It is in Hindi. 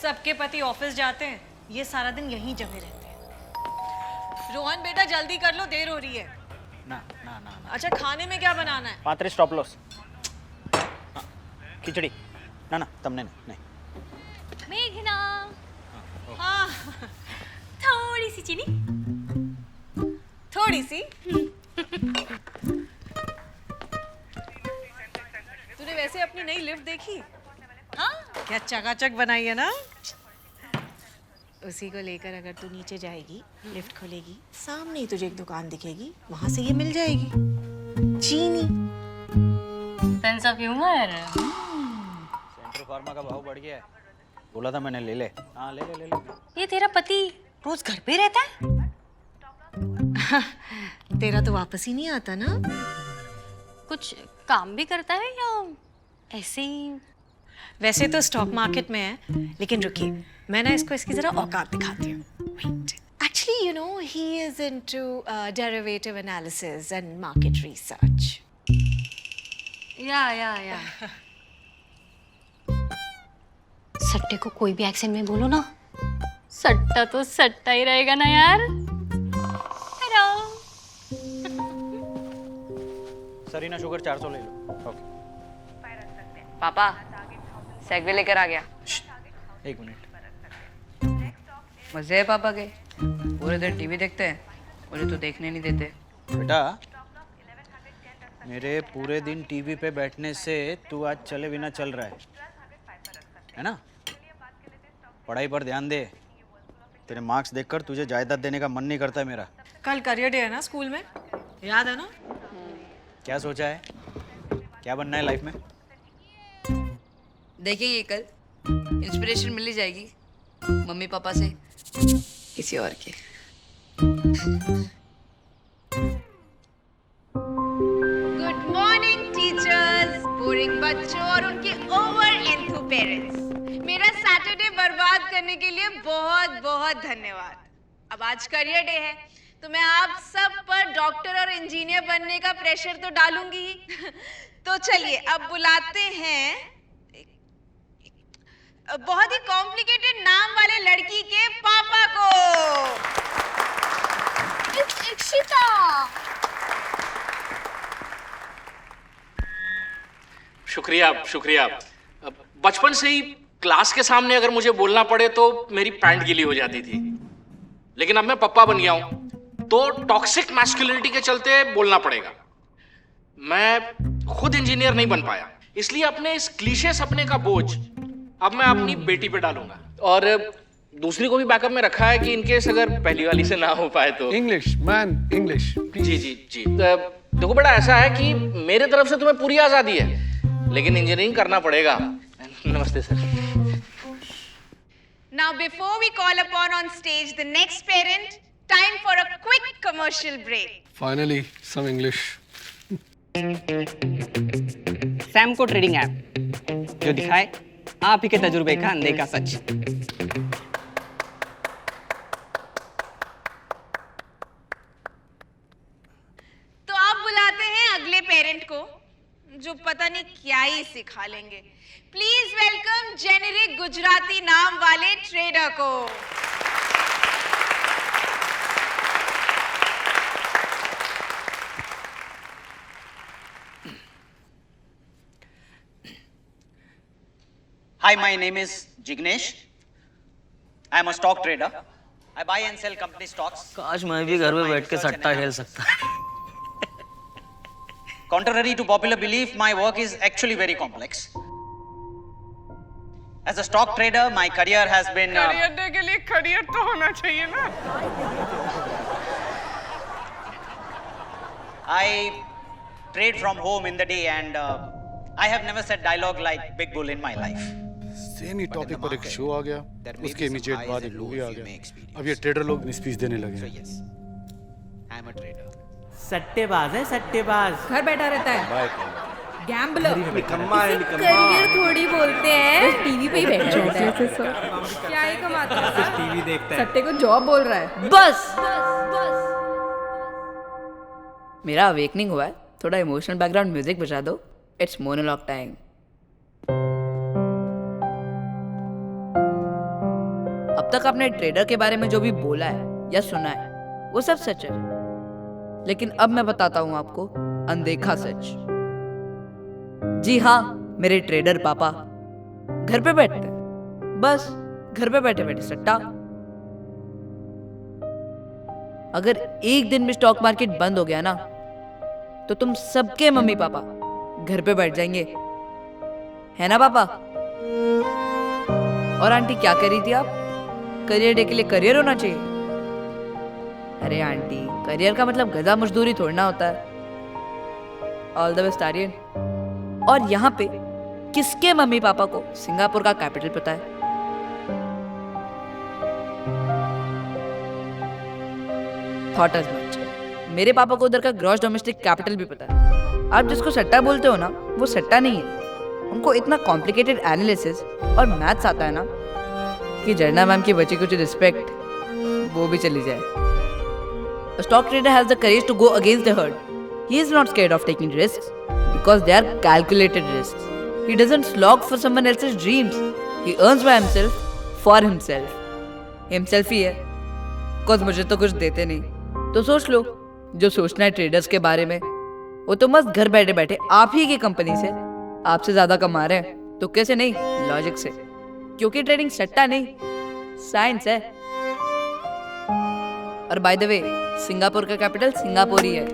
सबके पति ऑफिस जाते हैं, ये सारा दिन यहीं जमे रहते हैं। रोहन बेटा जल्दी कर लो, देर हो रही है। ना ना ना ना। अच्छा खाने में क्या बनाना है? 35 स्टॉप लॉस। खिचड़ी ना ना तमने नहीं। मेघना, हाँ थोड़ी सी चीनी। थोड़ी सी। तूने वैसे अपनी नई लिफ्ट देखी? हाँ क्या चकाचक बनाई है ना। उसी को लेकर अगर तू नीचे जाएगी, लिफ्ट खोलेगी, सामने ही तुझे एक दुकान दिखेगी, वहां से ये मिल जाएगी, चीनी। Sense of humour. Centro pharma का भाव बढ़ गया है, बोला था मैंने ले ले। हाँ ले ले ले ले। ये तेरा पति रोज घर पे रहता है? तेरा तो वापस ही नहीं आता ना। कुछ काम भी करता है या ऐसे ही? वैसे तो स्टॉक मार्केट में है, लेकिन रुकिए मैं ना इसको इसकी जरा औकात दिखाती हूँ। Actually, you know, he is into derivative analysis and market research. या सट्टे को कोई भी एक्सेंट में बोलो ना, सट्टा तो सट्टा ही रहेगा ना यार। हेलो सरीना शुगर 400 ले लो। ओके पापा सेगवे लेकर आ गया। एक मिनट। मजे है पापा के, पूरे दिन टीवी देखते हैं, मुझे तो देखने नहीं देते। बेटा मेरे पूरे दिन टीवी पे बैठने से तू आज चले बिना चल रहा है ना। पढ़ाई पर ध्यान दे, तेरे मार्क्स देखकर तुझे जायदाद देने का मन नहीं करता मेरा। कल करियर डे है ना स्कूल में, याद है ना? क्या सोचा है, क्या बनना है लाइफ में? देखेंगे कल, इंस्पिरेशन मिल ही जाएगी मम्मी पापा से, किसी और के। गुड मॉर्निंग टीचर्स, बोरिंग बच्चों और उनके ओवर एंथू पेरेंट्स। मेरा सैटरडे बर्बाद करने के लिए बहुत बहुत धन्यवाद। अब आज करियर डे है तो मैं आप सब पर डॉक्टर और इंजीनियर बनने का प्रेशर तो डालूंगी ही। तो चलिए अब बुलाते हैं बहुत ही कॉम्प्लिकेटेड नाम वाले लड़की के पापा को। इक्षिता। शुक्रिया शुक्रिया। बचपन से ही क्लास के सामने अगर मुझे बोलना पड़े तो मेरी पैंट गीली हो जाती थी, लेकिन अब मैं पप्पा बन गया हूं तो टॉक्सिक मैस्कुलिनिटी के चलते बोलना पड़ेगा। मैं खुद इंजीनियर नहीं बन पाया, इसलिए अपने इस क्लीशे सपने का बोझ अब मैं अपनी बेटी पे डालूंगा। और दूसरी को भी बैकअप में रखा है कि इनकेस अगर पहली वाली से ना हो पाए तो। English man English. जी जी जी। देखो बेटा, ऐसा है कि मेरे तरफ से तुम्हें पूरी आजादी है, लेकिन इंजीनियरिंग करना पड़ेगा। नमस्ते sir. Now before we call upon on stage the next parent, time for a quick commercial break. Finally some English. Samco trading app जो दिखाए आप ही के तजुर्बे का अनदेखा सच। तो आप बुलाते हैं अगले पेरेंट को जो पता नहीं क्या ही सिखा लेंगे। प्लीज वेलकम जेनेरिक गुजराती नाम वाले ट्रेडर को। Hi, my name is Jignesh. I am a stock trader. I buy and sell company stocks. काश मैं भी घर में बैठ के सट्टा खेल सकता। Contrary to popular belief, my work is actually very complex. As a stock trader, my career has been. Career day के लिए करियर तो होना चाहिए ना। I trade from home in the day, and I have never said dialogue like Big Bull in my life. Same he topic पर एक शो आ गया, उसके इमीडिएट बाद एक मूवी आ गया। अब ये ट्रेडर लोग स्पीच देने लगे हैं। सट्टेबाज है सट्टेबाज। घर बैठा रहता है। बाय। गैम्बलर करियर थोड़ी बोलते हैं, टीवी पे ही बैठ जाता है सर। क्या ही कमाता है, टीवी देखता है, सट्टे को जॉब बोल रहा है। बस मेरा अवेकनिंग हुआ है, थोड़ा इमोशनल बैकग्राउंड म्यूजिक बजा दो। It's monologue time. अब तक आपने ट्रेडर के बारे में जो भी बोला है या सुना है वो सब सच है, लेकिन अब मैं बताता हूं आपको अनदेखा सच। जी हाँ, मेरे ट्रेडर पापा घर पे बैठते हैं, बस घर पे बैठे बैठे सट्टा। अगर एक दिन में स्टॉक मार्केट बंद हो गया ना तो तुम सबके मम्मी पापा घर पे बैठ जाएंगे, है ना पापा? और आंटी क्या कर रही थी आप? करियर डे के लिए करियर होना चाहिए। अरे आंटी, करियर का मतलब गधा मजदूरी थोड़ी ना होता है। All the best Aryan. और यहाँ पे किसके मम्मी पापा को सिंगापुर का कैपिटल पता है? Thought as much. मेरे पापा को उधर का ग्रॉस डोमेस्टिक कैपिटल भी पता है। आप जिसको सट्टा बोलते हो ना, वो सट्टा नहीं है। उनको इतना कॉम्प्लिकेटेड एनालिसिस और मैथ्स आता है ना कि जर्ना मैम की बची कुछ रिस्पेक्ट वो भी चली जाए। A stock trader has the courage to go against the herd. He is not scared of taking risks because they are calculated risks. He doesn't slog for someone else's dreams. He earns by himself for himself. Himself ही है, cause मुझे तो कुछ देते नहीं। तो सोच लो, जो सोचना है ट्रेडर्स के बारे में, वो तो मस्त घर बैठे बैठे आप ही की कंपनी से आपसे ज्यादा कमा रहे हैं। तो कैसे नहीं? लॉजिक से, क्योंकि ट्रेडिंग सट्टा नहीं, साइंस है। और बाय द वे, सिंगापुर का कैपिटल सिंगापुर ही है।